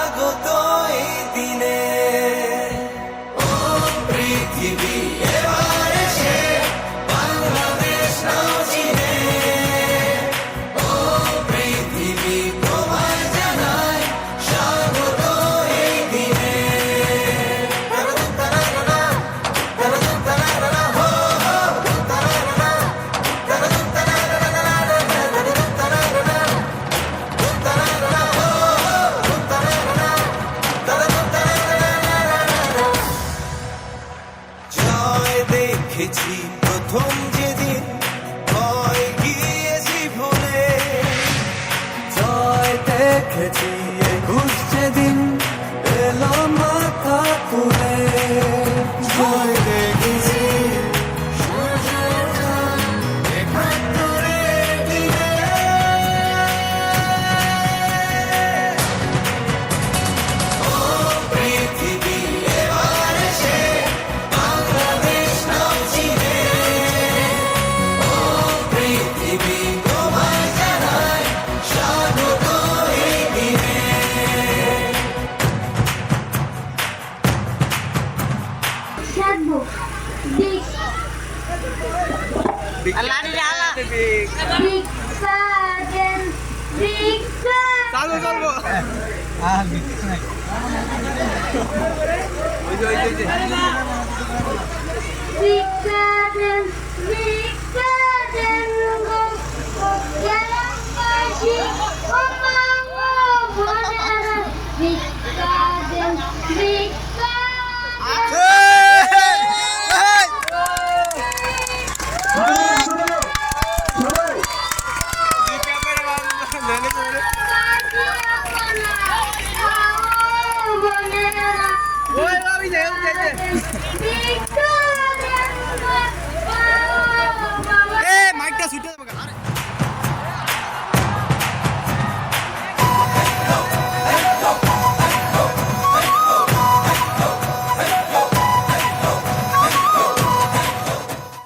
স্বাগত এই দিনে। ও পৃথিবী এবার এসে বাংলাদেশ নাও চিনে। ও পৃথিবী তোমায় জানায় স্বাগত এই দিনে। জয় দেখেছি প্রথম যেদিন, ভয় গিয়েছি ভুলে। জয় দেখেছি 21 যেদিন এলো মাথা তুলে। জয় দেখেছি সূর্যের চাঁদ 71 দিনে। ও পৃথিবী এবার এসে বাংলাদেশ নাও চিনে। ও পৃথিবী তোমায় জানায় স্বাগত এই দিনে। Shadow. Big. লাড়ি আলা Big garden. Big garden. চালু চলবো Big garden. Big garden. Jalan pagi. Big garden. Big garden. মাইকটা ছুটে যাবে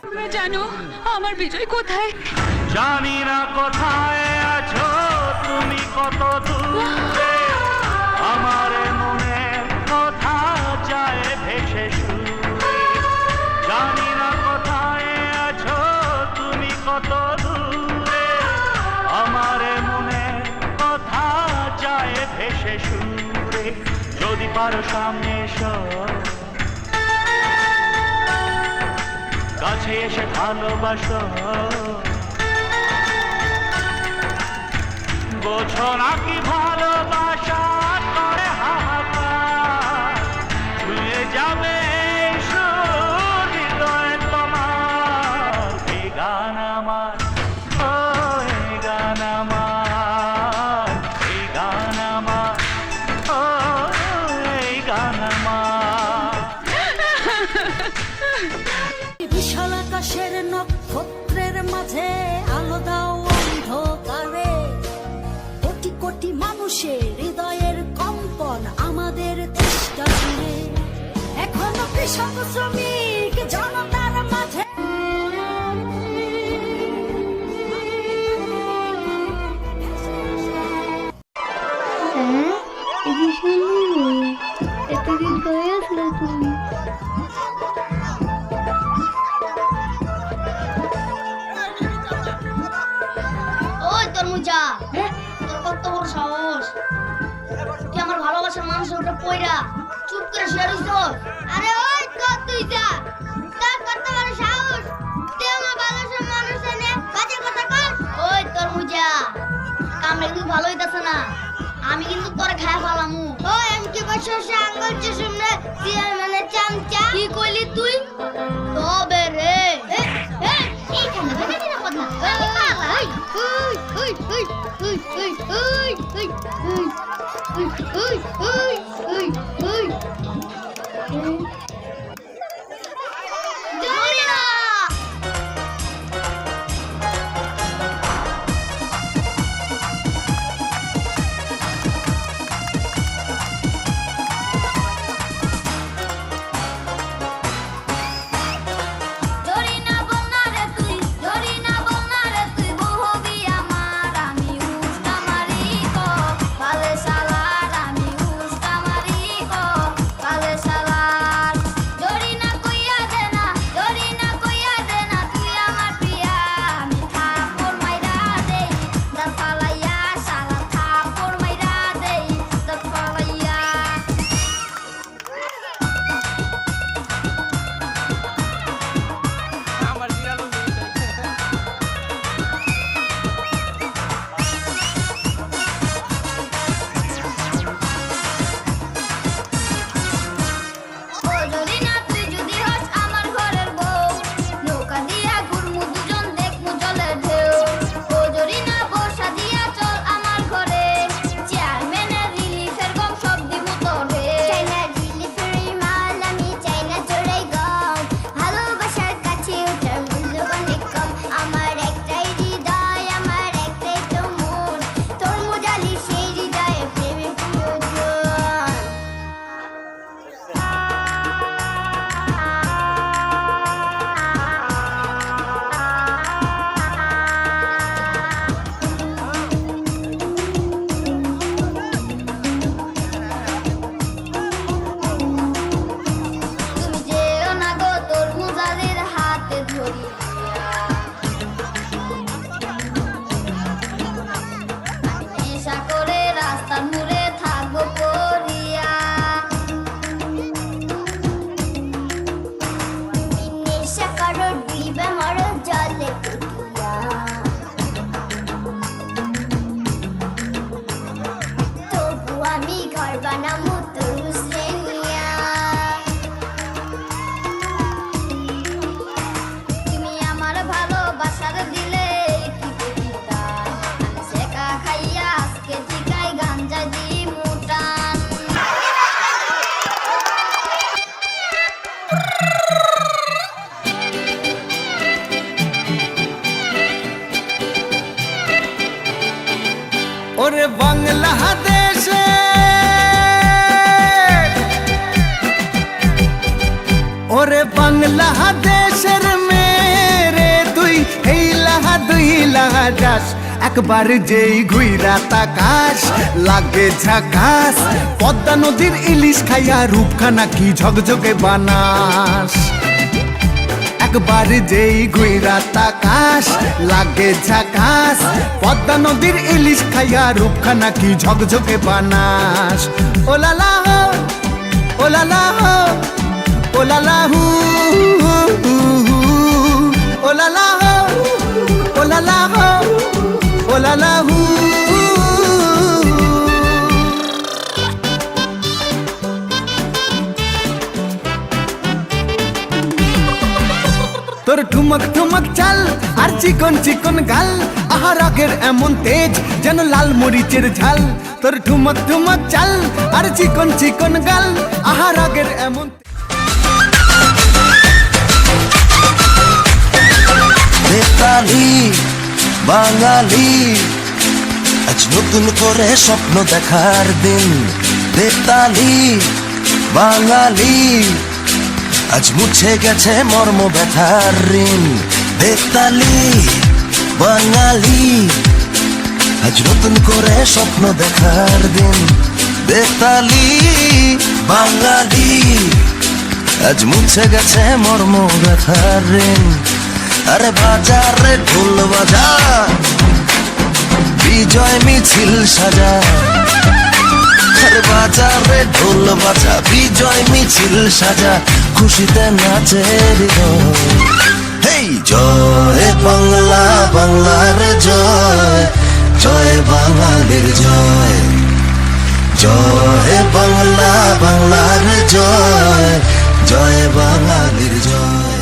তোমরা জানো আমার বিজয় কোথায়? জানি না কোথায় আছো তুমি, কত দূরে আমার মনে কথা যায় ভেসে সুরে। জানি না কোথায় আছো তুমি, কত দূরে আমার মনে কথা যায় ভেসে সুরে। যদি পারো সামনে এসো, কাছে এসে ভালোবাসো। বোঝো নাকি ভালোবাসা করে হাহাকার, ছুঁয়ে যাবে এই সুর হৃদয়ে তোমার। এই গান আমার, ও এই গান আমার, এই গান আমার, ও এই গান আমার। বিশাল আকাশের নক্ষত্রের মাঝে আলো দাও অন্ধকারে। কোটি কোটি মানুষের হৃদয়ের কম্পন আমাদের দেশটা জুড়ে। এখনো কৃষক শ্রমিক জনতার মাঝে এতদিন কই আসলে তুমি? ওই তরমুজা, তোর কত বড় সাহস! তুই আমার ভালোবাসার মানুষের উপরে পয়রা চুপ করে শুয়ে রইছস। আরে ওই তো তুই যা, তোর কত বড় সাহস! তুই আমার ভালোবাসার মানুষের নিয়ে বাজে কথা কস। ওই তরমুজা, কামড়ে তুই ভালো হইতাছে না, আমি কিন্তু তোরে খায় ফেলামু। ওই আমি কি কইছস? সে আঙ্গুল চুষুমনে চেয়ারম্যানের চামচা কি কইলি তুই? তবে রে এই কেন বলে নিরাপদ না? লাহা দেশের মেরে তুই এই লাহা দুই লাহা যাস একবার যেই ঘুইরা তাকাস লাগে ঝাকাস পদ্মা নদীর ইলিশ খাইয়া রূপখানা কি ঝকঝকে বানাস একবার যেই ঘুইরা তাকাস লাগে ঝাকাস পদ্মা নদীর ইলিশ খাইয়া রূপখানা কি ঝকঝকে বানাস ও লালা হো ও লালা হো ও লালা হু ও লালা হো ও লালা হো ও লালা হু তোর ঠুমক ঠুমক চাল আর চিকন চিকন গাল আহা রাগের এমন তেজ যেন লাল মরিচের ঝাল তোর ঠুমক ঠুমক চাল আর চিকন চিকন গাল আহা রাগের এমন বেতালি বাঙালি আজ নতুন করে স্বপ্ন দেখার দিন বেতালি বাঙালি আজ মুছে গেছে মর্ম ব্যথার ঋণ বেতালি বাঙালি আজ নতুন করে স্বপ্ন দেখার দিন বেতালি বাঙালি আজ মুছে গেছে মর্ম ব্যথার ঋণ আরে বাজারে ঢোল বাজা বিজয় মিছিল সাজা আরে বাজারে ঢোল বাজা বিজয় মিছিল সাজা খুশিতে নাচে হৃদয় হেই জয় বাংলা বাংলার জয় জয় বাঙালির জয় জয় বাংলা বাংলার জয় জয় বাঙালির জয়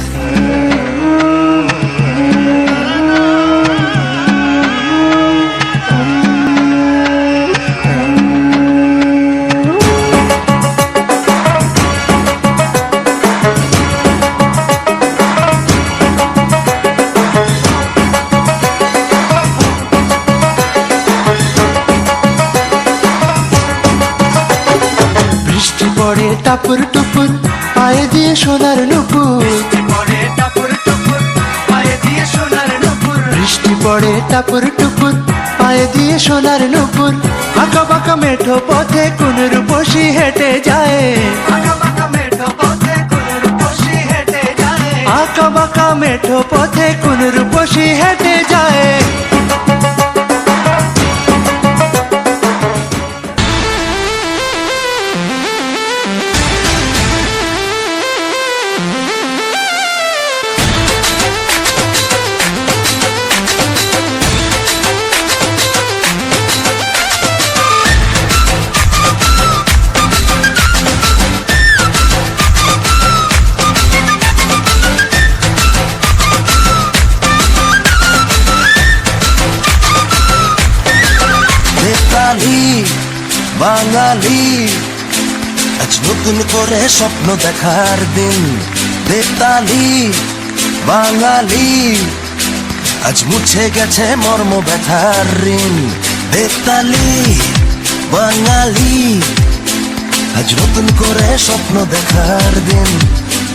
টাপুর টুপুর পায়ে দিয়ে সোনার নুপুর বৃষ্টি পড়ে টাপুর টুপুর পায়ে দিয়ে সোনার নুপুর আঁকা বাঁকা মেঠো পথে কোন রূপসী হেঁটে যায় আঁকা বাঁকা মেঠো পথে কোন রূপসী হেঁটে যায় বাঙালি আজ নতুন করে স্বপ্ন দেখার দিন বেতালি বাঙালি আজ মুছে গেছে মর্ম ব্যথার ঋণ বেতালি বাঙালি আজ নতুন করে স্বপ্ন দেখার দিন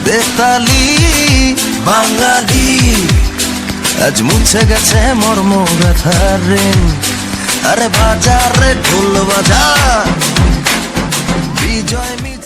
বেতালি বাঙালি আজ মুছে গেছে মর্ম ব্যথার ঋণ আরে বাজারে ঢোল বাজা বিজয় মিছিল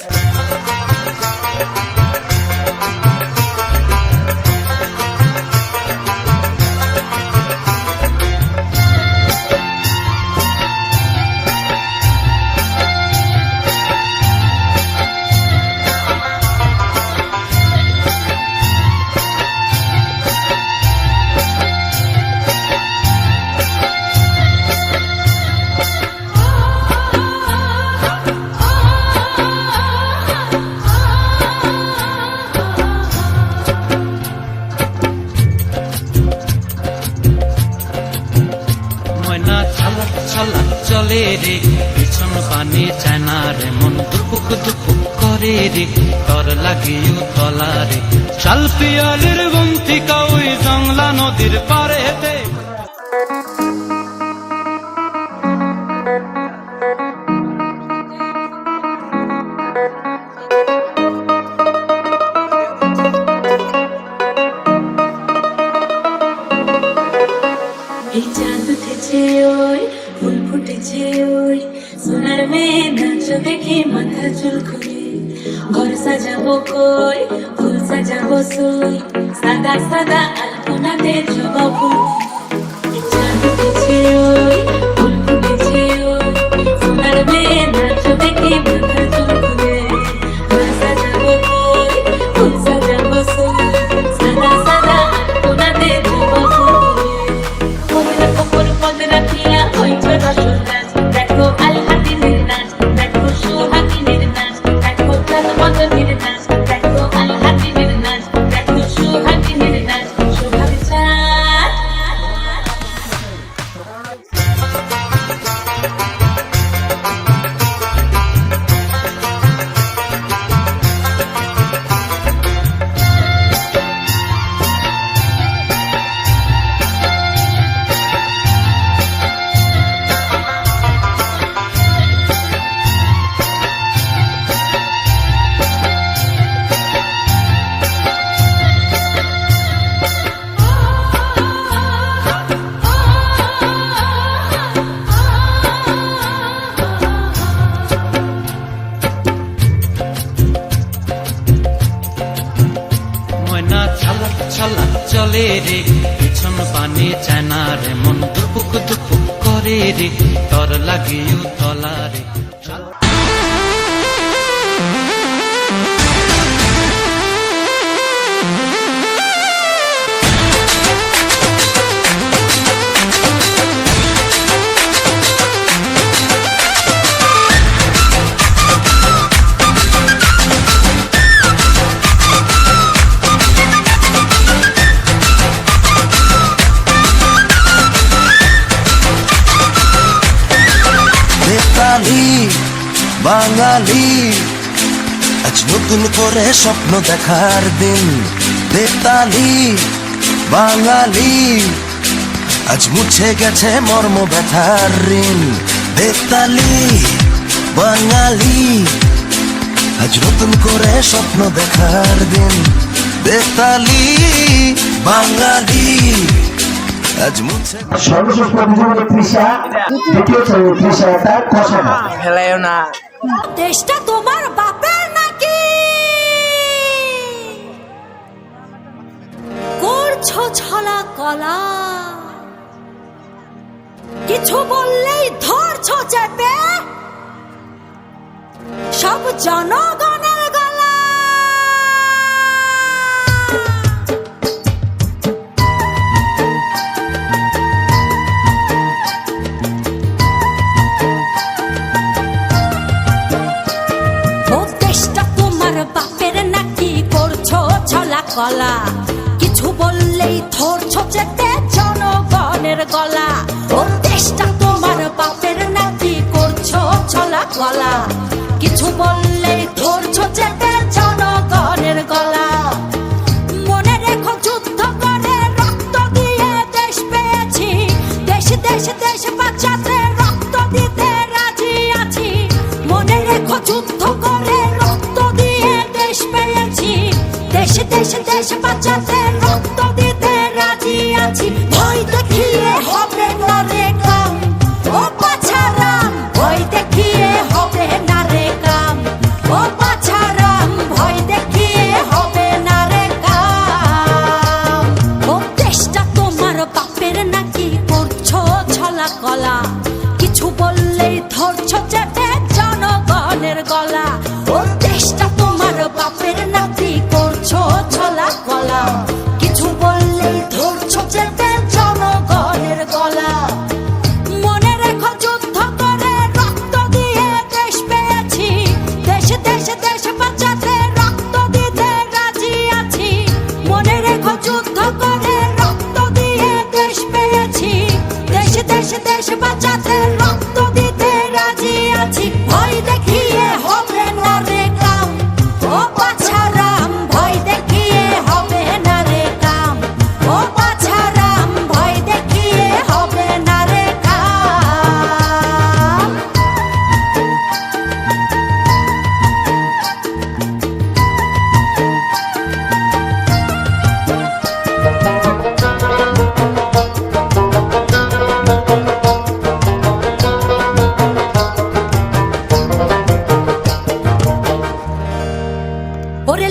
চলে রে পিছন পানি চায় না রে মন দুপুক দুপুক করে রে ডর লাগিও তলা রে শাল পিয়ালির বন্তিকা ওই জংলা নদীর পারেতে খুলে ঘর সাজাবো কই ফুল সাজাবো সই সাদা সাদা আলপনাতে জবা ফুল চাঁদ উঠেছে ওই ফুল ফুটেছে ওই সোনার মেয়ে নাচ দেখে মাথা চুল খুলে ঘর সাজাবো কই ফুল সাজাবো সই সাদা সাদা আলপনাতে জবা ফুল পদরা কপর পদরা পিয়া হইছে রসুন নাচ দেখো আলহাদিনের নাচ দেখো সোহাগিনের নাচ দেখো চাঁদমদনের নাচ দেখো আলহাদিনের নাচ দেখো সোহাগিনের নাচ সোহাগ চাঁদ ময়না ছালাক ছালাক চলে রে পিছন পানে চায় না রে মন দুপুক দুপুক করে রে তর লাগিও তলা রে বেতালি বাঙালি আজ নতুন করে স্বপ্ন দেখার দিন বেতালি বাঙালি আজ মুছে গেছে মর্ম ব্যথার ঋণ বেতালি বাঙালি আজ নতুন করে স্বপ্ন দেখার দিন বেতালি বাঙালি আজ মুছে সর্বশেষ প্রতিযোগিতা তৃষা দ্বিতীয় ছবি তৃষা তার কষানো ফেলাইও না দেশটা তোমার বাপের নাকি করছো ছলা কলা কিছু বললেই ধরছো চেপে সব জনগণের গলা ও দেশটা তোমার বাপের নাকি করছো ছলা কলা কিছু বললেই ধরছো চেপে জনগণের গলা ও দেশটা তোমার বাপের নাকি করছো ছলা কলা কিছু বললেই ধরছো চেপে জনগণের গলা মনে রেখো যুদ্ধ করে রক্ত দিয়ে দেশ পেয়েছি দেশ দেশ দেশ বাঁচাতে রক্ত দিতে রাজি আছি মনে রেখো যুদ্ধ করে রক্ত দিয়ে দেশ পেয়েছি দেশ দেশ দেশ বাঁচাতে রক্ত দিতে রাজি আছি ভয় দেখিয়ে হবে না রে কাম ও পাছারাম ভয় দেখিয়ে হবে না রে কাম ও পাছারাম ভয় দেখিয়ে হবে না রে কাম ও দেশটা তোমার বাপের নাকি করছো ছলা কলা কিছু বললেই ধরছো চেপে জনগণের গলা ও দেশটা তোমার বাপের নাকি করছো ছলা কলা কিছু বললেই ধরছো চেপে জনগণের গলা মনে রেখো যুদ্ধ করে রক্ত দিয়ে দেশ পেয়েছি দেশ দেশ দেশ বাঁচাতে রক্ত দিতে রাজি আছি মনে রেখো যুদ্ধ করে রক্ত দিয়ে দেশ পেয়েছি দেশ দেশ দেশ বাঁচাতে রক্ত দিতে রাজি আছি ভয় দেখিয়ে হবে না রে কাম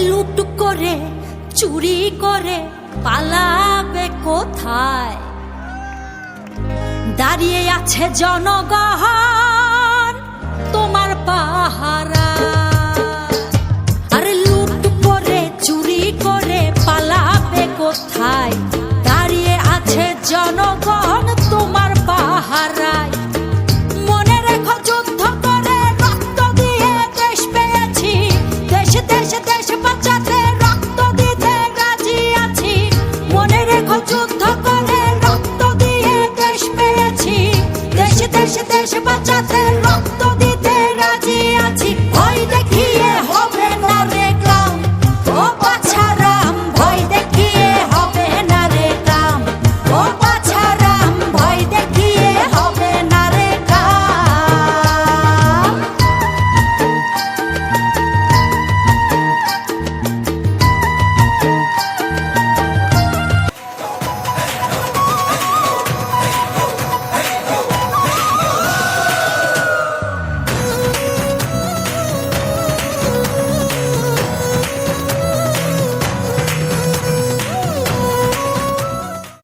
লুট করে চুরি করে পালাবে কোথায়? দাঁড়িয়ে আছে জনগণ তোমার পাহারা।